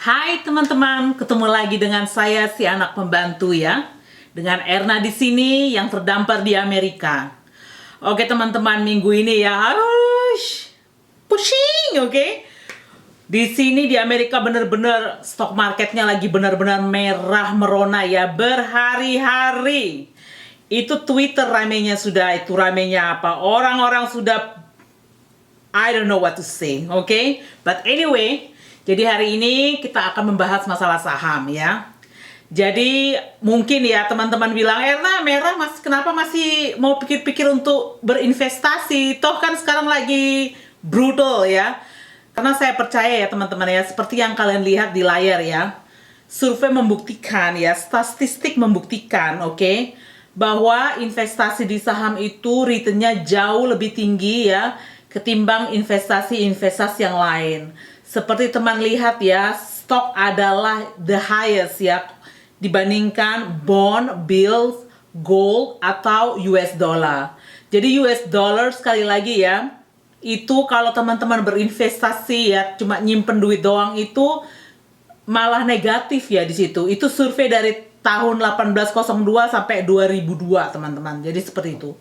Hai teman-teman, ketemu lagi dengan saya si anak pembantu ya. Dengan Erna di sini yang terdampar di Amerika. Oke teman-teman, minggu ini ya harus pusing, oke? Di sini di Amerika bener-bener stock marketnya lagi bener-bener merah merona ya berhari-hari. Itu Twitter ramenya sudah, itu ramenya apa? Orang-orang sudah I don't know what to say, okay? But anyway, jadi hari ini kita akan membahas masalah saham ya. Jadi mungkin ya teman-teman bilang, Erna merah kenapa masih mau pikir-pikir untuk berinvestasi? Toh kan sekarang lagi brutal ya. Karena saya percaya ya teman-teman ya, seperti yang kalian lihat di layar ya. Survei membuktikan ya, statistik membuktikan, oke, bahwa investasi di saham itu returnnya jauh lebih tinggi ya ketimbang investasi-investasi yang lain. Seperti teman lihat ya, stok adalah the highest ya dibandingkan bond, bills, gold atau US dollar. Jadi US dollar sekali lagi ya, itu kalau teman-teman berinvestasi ya cuma nyimpen duit doang itu malah negatif ya di situ. Itu survei dari tahun 1802 sampai 2002 teman-teman. Jadi seperti itu.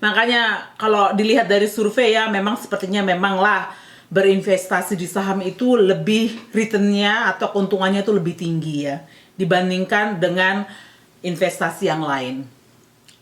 Makanya kalau dilihat dari survei ya memang sepertinya memanglah berinvestasi di saham itu lebih returnnya atau keuntungannya itu lebih tinggi ya dibandingkan dengan investasi yang lain.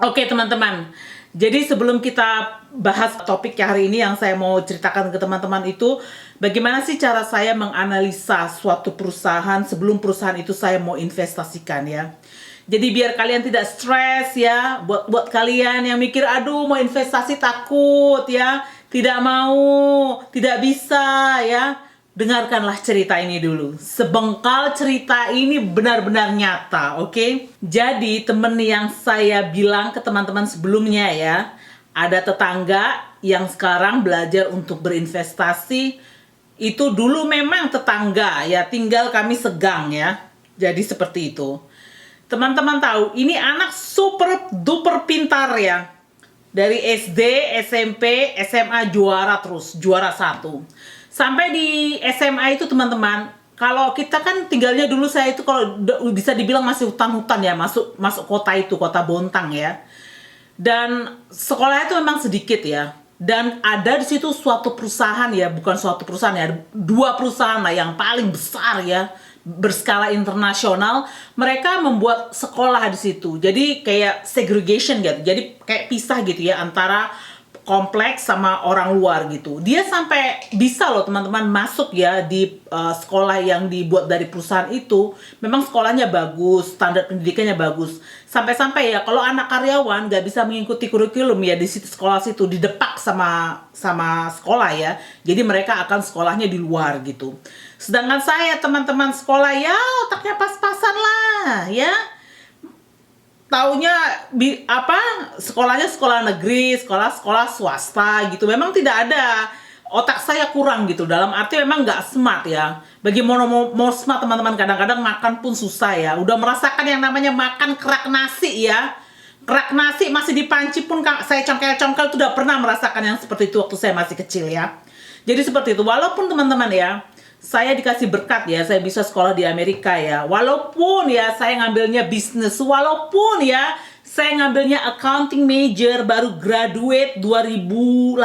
Oke teman-teman, jadi sebelum kita bahas topik hari ini yang saya mau ceritakan ke teman-teman itu, bagaimana sih cara saya menganalisa suatu perusahaan sebelum perusahaan itu saya mau investasikan ya. Jadi biar kalian tidak stres ya, buat kalian yang mikir aduh mau investasi takut ya, tidak mau, tidak bisa ya. Dengarkanlah cerita ini dulu. Sebengkal cerita ini benar-benar nyata, oke? Jadi temen yang saya bilang ke teman-teman sebelumnya ya, ada tetangga yang sekarang belajar untuk berinvestasi. Itu dulu memang tetangga ya, tinggal kami segang ya. Jadi seperti itu. Teman-teman tahu, ini anak super duper pintar ya. Dari SD, SMP, SMA juara terus, juara 1. Sampai di SMA itu teman-teman, kalau kita kan tinggalnya dulu saya itu kalau bisa dibilang masih hutan-hutan ya, masuk kota itu, kota Bontang ya. Dan sekolah itu memang sedikit ya. Dan ada di situ suatu perusahaan ya, bukan suatu perusahaan ya, 2 perusahaan lah yang paling besar ya, berskala internasional. Mereka membuat sekolah di situ. Jadi kayak segregation gitu. Jadi kayak pisah gitu ya antara kompleks sama orang luar gitu. Dia sampai bisa loh teman-teman masuk ya di sekolah yang dibuat dari perusahaan itu. Memang sekolahnya bagus, standar pendidikannya bagus. Sampai-sampai ya kalau anak karyawan nggak bisa mengikuti kurikulum ya di situ sekolah situ didepak sama sekolah ya. Jadi mereka akan sekolahnya di luar gitu. Sedangkan saya teman-teman sekolah ya otaknya pas-pasan lah ya. Taunya sekolahnya sekolah negeri, sekolah swasta gitu. Memang tidak ada, otak saya kurang gitu. Dalam arti memang nggak smart ya. Bagaimana mau smart teman-teman, kadang-kadang makan pun susah ya. Udah merasakan yang namanya makan kerak nasi ya. Kerak nasi masih dipanci pun saya congkel-congkel tuh udah pernah merasakan yang seperti itu waktu saya masih kecil ya. Jadi seperti itu. Walaupun teman-teman ya, saya dikasih berkat ya, saya bisa sekolah di Amerika ya. Walaupun ya saya ngambilnya bisnis, walaupun ya saya ngambilnya accounting major, baru graduate 2018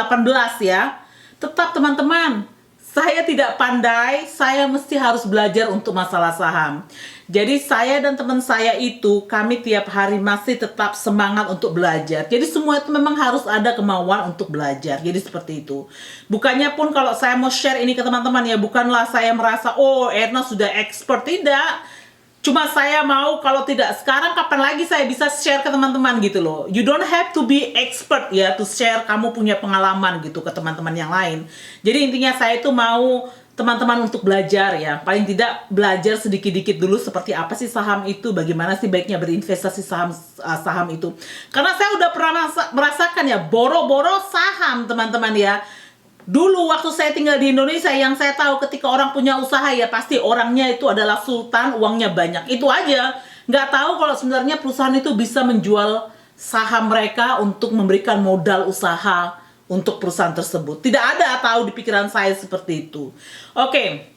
ya. Tetap teman-teman, saya tidak pandai, saya mesti harus belajar untuk masalah saham. Jadi saya dan teman saya itu, kami tiap hari masih tetap semangat untuk belajar. Jadi semua itu memang harus ada kemauan untuk belajar. Jadi seperti itu. Bukannya pun kalau saya mau share ini ke teman-teman ya, bukanlah saya merasa, oh Erna sudah expert. Tidak. Cuma saya mau kalau tidak sekarang, kapan lagi saya bisa share ke teman-teman gitu loh. You don't have to be expert ya, to share kamu punya pengalaman gitu ke teman-teman yang lain. Jadi intinya saya itu mau teman-teman untuk belajar ya, paling tidak belajar sedikit-dikit dulu seperti apa sih saham itu, bagaimana sih baiknya berinvestasi saham itu. Karena saya udah pernah merasakan ya boro-boro saham teman-teman ya. Dulu waktu saya tinggal di Indonesia, yang saya tahu ketika orang punya usaha ya pasti orangnya itu adalah sultan, uangnya banyak. Itu aja. Nggak tahu kalau sebenarnya perusahaan itu bisa menjual saham mereka untuk memberikan modal usaha untuk perusahaan tersebut. Tidak ada tahu di pikiran saya seperti itu. Oke.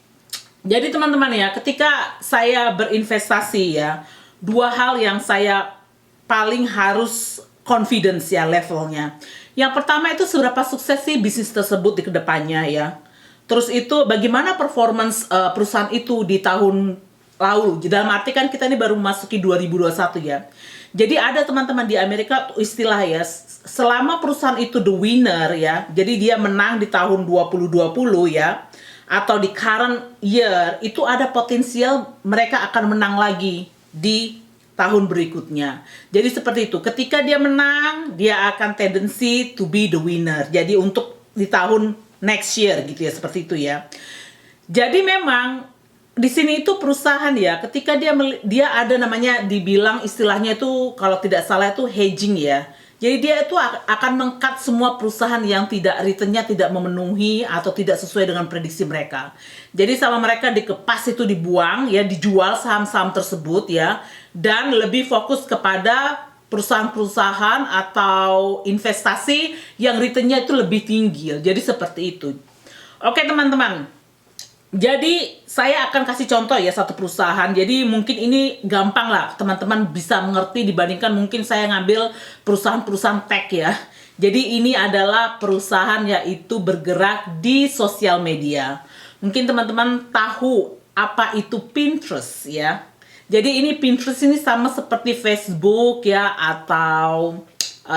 Jadi teman-teman ya, ketika saya berinvestasi ya, dua hal yang saya paling harus confidence ya levelnya. Yang pertama itu seberapa sukses sih bisnis tersebut di kedepannya ya. Terus itu bagaimana performance perusahaan itu di tahun lalu. Dalam arti kan kita ini baru memasuki 2021 ya. Jadi ada teman-teman di Amerika istilah ya, selama perusahaan itu the winner ya, jadi dia menang di tahun 2020 ya, atau di current year, itu ada potensial mereka akan menang lagi di tahun berikutnya. Jadi seperti itu. Ketika dia menang, dia akan tendency to be the winner. Jadi untuk di tahun next year gitu ya, seperti itu ya. Jadi memang di sini itu perusahaan ya, ketika dia ada namanya dibilang istilahnya itu kalau tidak salah itu hedging ya. Jadi dia itu akan meng-cut semua perusahaan yang tidak returnnya tidak memenuhi atau tidak sesuai dengan prediksi mereka. Jadi sama mereka dikepas itu dibuang ya, dijual saham-saham tersebut ya, dan lebih fokus kepada perusahaan-perusahaan atau investasi yang returnnya itu lebih tinggi. Jadi seperti itu. Oke teman-teman. Jadi saya akan kasih contoh ya satu perusahaan. Jadi mungkin ini gampang lah teman-teman bisa mengerti dibandingkan mungkin saya ngambil perusahaan-perusahaan tech ya. Jadi ini adalah perusahaan yaitu bergerak di sosial media. Mungkin teman-teman tahu apa itu Pinterest ya. Jadi ini Pinterest ini sama seperti Facebook ya atau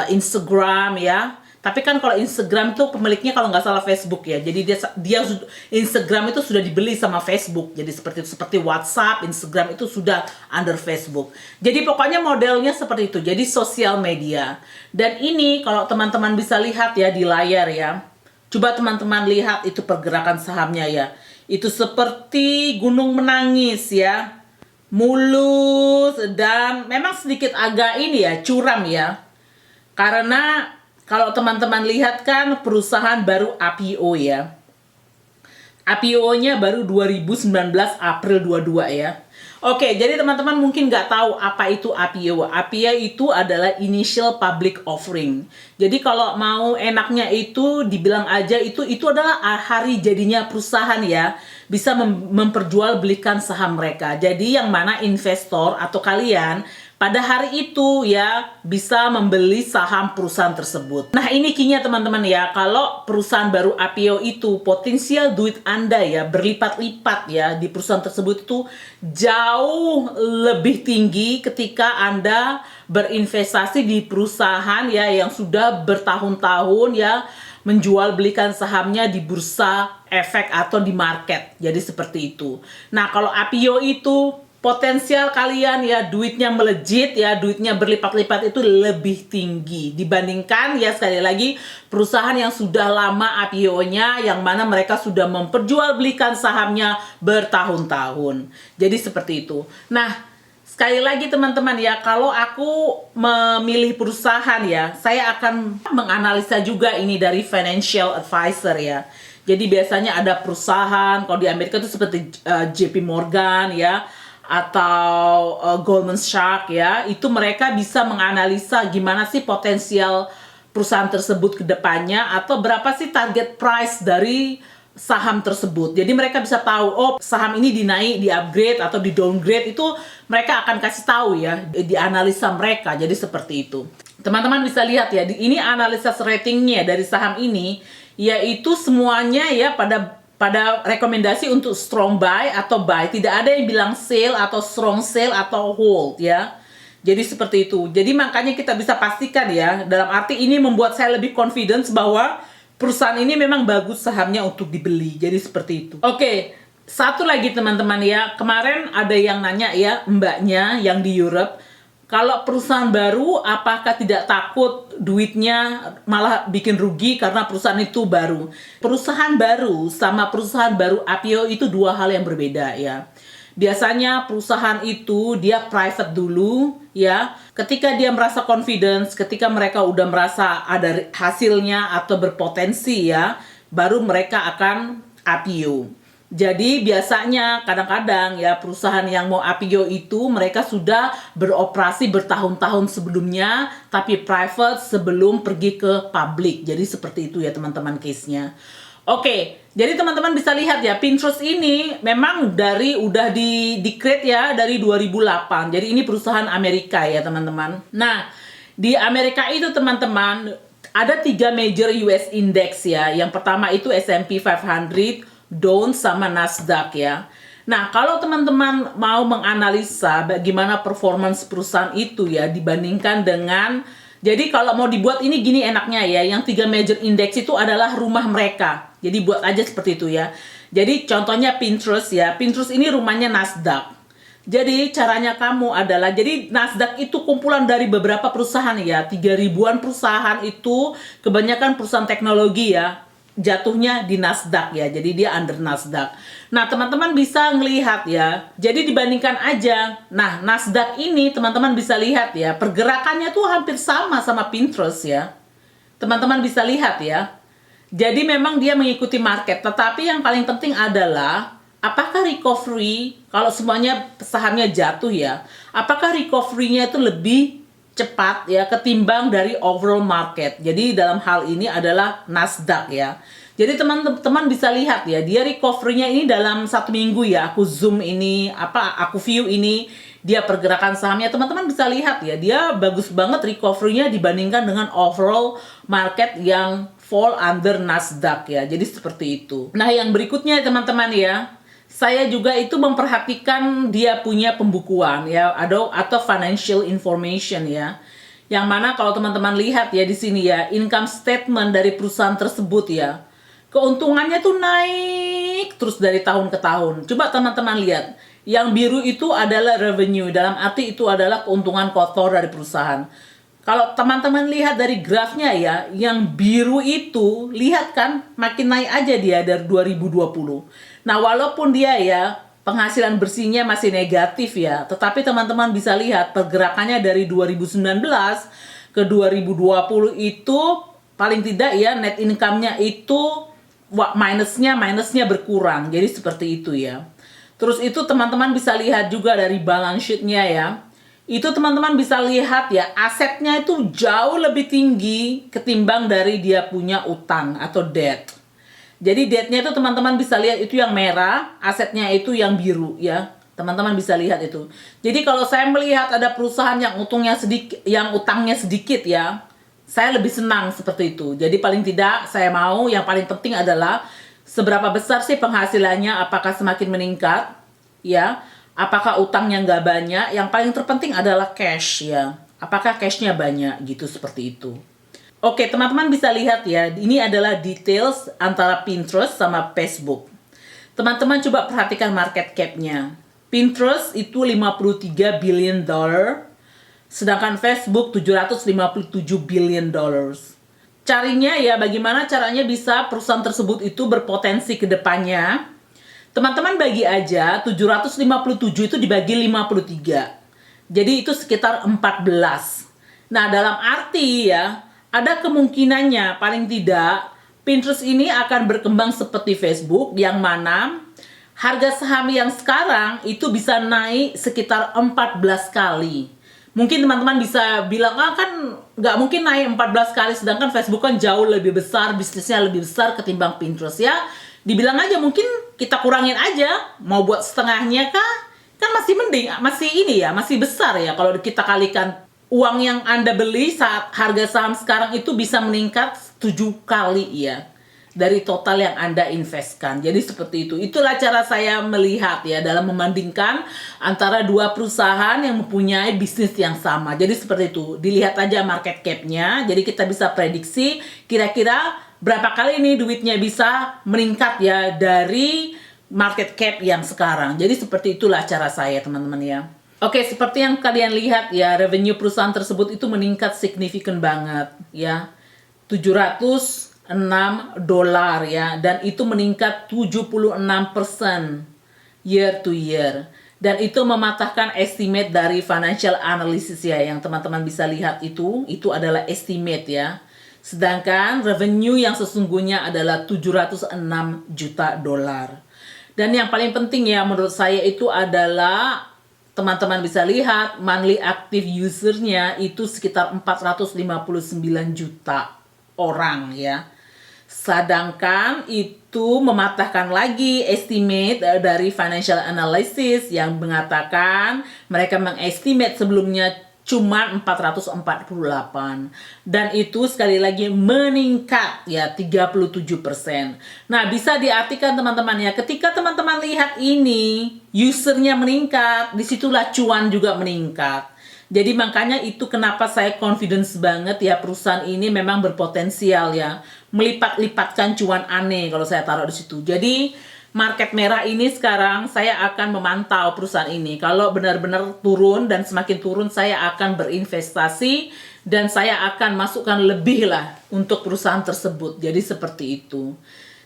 Instagram ya. Tapi kan kalau Instagram itu pemiliknya kalau nggak salah Facebook ya. Jadi dia Instagram itu sudah dibeli sama Facebook. Jadi seperti WhatsApp, Instagram itu sudah under Facebook. Jadi pokoknya modelnya seperti itu. Jadi sosial media. Dan ini kalau teman-teman bisa lihat ya di layar ya. Coba teman-teman lihat itu pergerakan sahamnya ya. Itu seperti gunung menangis ya. Mulus dan memang sedikit agak ini ya, curam ya. Karena kalau teman-teman lihat kan perusahaan baru IPO ya. IPO-nya baru 2019 April 22 ya. Oke, jadi teman-teman mungkin nggak tahu apa itu IPO. IPO itu adalah Initial Public Offering. Jadi kalau mau enaknya itu dibilang aja itu adalah hari jadinya perusahaan ya. Bisa memperjualbelikan saham mereka. Jadi yang mana investor atau kalian pada hari itu ya bisa membeli saham perusahaan tersebut. Nah ini kinya teman-teman ya, kalau perusahaan baru IPO itu potensial duit Anda ya berlipat-lipat ya di perusahaan tersebut itu jauh lebih tinggi ketika Anda berinvestasi di perusahaan ya yang sudah bertahun-tahun ya menjual belikan sahamnya di bursa efek atau di market. Jadi seperti itu. Nah kalau IPO itu potensial kalian ya duitnya melejit ya, duitnya berlipat-lipat itu lebih tinggi dibandingkan ya sekali lagi perusahaan yang sudah lama IPO-nya yang mana mereka sudah memperjualbelikan sahamnya bertahun-tahun. Jadi seperti itu. Nah, sekali lagi teman-teman ya, kalau aku memilih perusahaan ya, saya akan menganalisa juga ini dari financial advisor ya. Jadi biasanya ada perusahaan kalau di Amerika itu seperti JP Morgan ya, atau Goldman Sachs ya, itu mereka bisa menganalisa gimana sih potensial perusahaan tersebut ke depannya atau berapa sih target price dari saham tersebut. Jadi mereka bisa tahu oh saham ini dinaik, di-upgrade atau di-downgrade, itu mereka akan kasih tahu ya di analisa mereka. Jadi seperti itu. Teman-teman bisa lihat ya, ini analisis ratingnya dari saham ini yaitu semuanya ya pada rekomendasi untuk strong buy atau buy. Tidak ada yang bilang sell atau strong sell atau hold ya. Jadi seperti itu. Jadi makanya kita bisa pastikan ya, dalam arti ini membuat saya lebih confidence bahwa perusahaan ini memang bagus sahamnya untuk dibeli. Jadi seperti itu. Oke, satu lagi teman-teman ya. Kemarin ada yang nanya ya, mbaknya yang di Europe, kalau perusahaan baru apakah tidak takut duitnya malah bikin rugi karena perusahaan itu baru? Perusahaan baru sama perusahaan baru IPO itu dua hal yang berbeda ya. Biasanya perusahaan itu dia private dulu ya. Ketika dia merasa confidence, ketika mereka udah merasa ada hasilnya atau berpotensi ya, baru mereka akan IPO. Jadi biasanya kadang-kadang ya perusahaan yang mau IPO itu mereka sudah beroperasi bertahun-tahun sebelumnya tapi private sebelum pergi ke public. Jadi seperti itu ya teman-teman case-nya. Oke, jadi teman-teman bisa lihat ya, Pinterest ini memang udah di-create ya dari 2008. Jadi ini perusahaan Amerika ya, teman-teman. Nah, di Amerika itu teman-teman ada 3 major US index ya. Yang pertama itu S&P 500, Dow sama Nasdaq ya. Nah, kalau teman-teman mau menganalisa bagaimana performance perusahaan itu ya dibandingkan dengan, jadi kalau mau dibuat ini gini enaknya ya, yang 3 major index itu adalah rumah mereka. Jadi buat aja seperti itu ya. Jadi contohnya Pinterest ya. Pinterest ini rumahnya Nasdaq. Jadi caranya kamu adalah, jadi Nasdaq itu kumpulan dari beberapa perusahaan ya. 3.000-an perusahaan itu kebanyakan perusahaan teknologi ya. Jatuhnya di Nasdaq ya. Jadi dia under Nasdaq. Nah, teman-teman bisa ngelihat ya. Jadi dibandingkan aja. Nah, Nasdaq ini teman-teman bisa lihat ya. Pergerakannya tuh hampir sama Pinterest ya. Teman-teman bisa lihat ya. Jadi memang dia mengikuti market, tetapi yang paling penting adalah apakah recovery, kalau semuanya sahamnya jatuh ya, apakah recovery-nya itu lebih cepat ya ketimbang dari overall market. Jadi dalam hal ini adalah Nasdaq ya. Jadi teman-teman bisa lihat ya, dia recovery-nya ini dalam 1 minggu ya. Aku zoom ini, aku view ini, dia pergerakan sahamnya. Teman-teman bisa lihat ya, dia bagus banget recovery-nya dibandingkan dengan overall market yang fall under Nasdaq ya. Jadi seperti itu. Nah, yang berikutnya teman-teman ya, saya juga itu memperhatikan dia punya pembukuan ya, atau financial information ya. Yang mana kalau teman-teman lihat ya di sini ya, income statement dari perusahaan tersebut ya, keuntungannya tuh naik terus dari tahun ke tahun. Coba teman-teman lihat, yang biru itu adalah revenue, dalam arti itu adalah keuntungan kotor dari perusahaan. Kalau teman-teman lihat dari grafnya ya, yang biru itu, lihat kan, makin naik aja dia dari 2020. Nah, walaupun dia ya, penghasilan bersihnya masih negatif ya, tetapi teman-teman bisa lihat pergerakannya dari 2019 ke 2020 itu, paling tidak ya, net income-nya itu, minusnya berkurang. Jadi seperti itu ya. Terus itu teman-teman bisa lihat juga dari balance sheet-nya ya. Itu teman-teman bisa lihat ya, asetnya itu jauh lebih tinggi ketimbang dari dia punya utang atau debt. Jadi debt-nya itu teman-teman bisa lihat itu yang merah, asetnya itu yang biru ya. Teman-teman bisa lihat itu. Jadi kalau saya melihat ada perusahaan yang utangnya sedikit ya, saya lebih senang seperti itu. Jadi paling tidak saya mau, yang paling penting adalah seberapa besar sih penghasilannya, apakah semakin meningkat ya. Apakah utangnya nggak banyak? Yang paling terpenting adalah cash ya. Apakah cashnya banyak gitu, seperti itu. Oke, teman-teman bisa lihat ya. Ini adalah details antara Pinterest sama Facebook. Teman-teman coba perhatikan market cap-nya. Pinterest itu 53 billion dollar, sedangkan Facebook 757 billion dollars. Carinya ya, bagaimana caranya bisa perusahaan tersebut itu berpotensi ke depannya. Teman-teman bagi aja 757 itu dibagi 53. Jadi itu sekitar 14. Nah, dalam arti ya, ada kemungkinannya paling tidak Pinterest ini akan berkembang seperti Facebook, yang mana harga saham yang sekarang itu bisa naik sekitar 14 kali. Mungkin teman-teman bisa bilang, kan nggak mungkin naik 14 kali, sedangkan Facebook kan jauh lebih besar, bisnisnya lebih besar ketimbang Pinterest ya. Dibilang aja mungkin kita kurangin aja, mau buat setengahnya kah? Kan masih mending, masih besar ya kalau kita kalikan uang yang Anda beli saat harga saham sekarang itu bisa meningkat 7 kali ya dari total yang Anda investkan. Jadi seperti itu. Itulah cara saya melihat ya dalam membandingkan antara dua perusahaan yang mempunyai bisnis yang sama. Jadi seperti itu. Dilihat aja market cap-nya. Jadi kita bisa prediksi kira-kira berapa kali nih duitnya bisa meningkat ya dari market cap yang sekarang. Jadi seperti itulah cara saya, teman-teman ya. Oke, seperti yang kalian lihat ya, revenue perusahaan tersebut itu meningkat signifikan banget ya. 706 dolar ya, dan itu meningkat 76% year to year. Dan itu mematahkan estimate dari financial analysis ya, yang teman-teman bisa lihat itu adalah estimate ya. Sedangkan revenue yang sesungguhnya adalah 706 juta dolar. Dan yang paling penting ya menurut saya itu adalah teman-teman bisa lihat monthly active usernya itu sekitar 459 juta orang ya. Sedangkan itu mematahkan lagi estimate dari financial analysis yang mengatakan mereka mengestimate sebelumnya cuma 448, dan itu sekali lagi meningkat ya 37%. Nah, bisa diartikan teman-teman ya, ketika teman-teman lihat ini usernya meningkat, disitulah cuan juga meningkat. Jadi makanya itu kenapa saya confidence banget ya, perusahaan ini memang berpotensial ya melipat-lipatkan cuan aneh kalau saya taruh di situ. Jadi market merah ini sekarang saya akan memantau perusahaan ini. Kalau benar-benar turun dan semakin turun, saya akan berinvestasi dan saya akan masukkan lebih lah untuk perusahaan tersebut. Jadi seperti itu.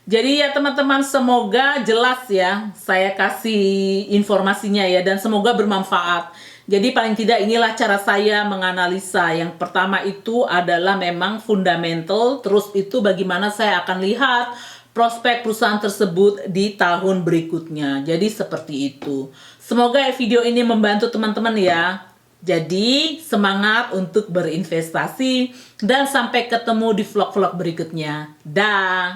Jadi ya teman-teman, semoga jelas ya saya kasih informasinya ya, dan semoga bermanfaat. Jadi paling tidak inilah cara saya menganalisa. Yang pertama itu adalah memang fundamental, terus itu bagaimana saya akan lihat prospek perusahaan tersebut di tahun berikutnya. Jadi seperti itu. Semoga video ini membantu teman-teman ya. Jadi semangat untuk berinvestasi dan sampai ketemu di vlog-vlog berikutnya. Dah.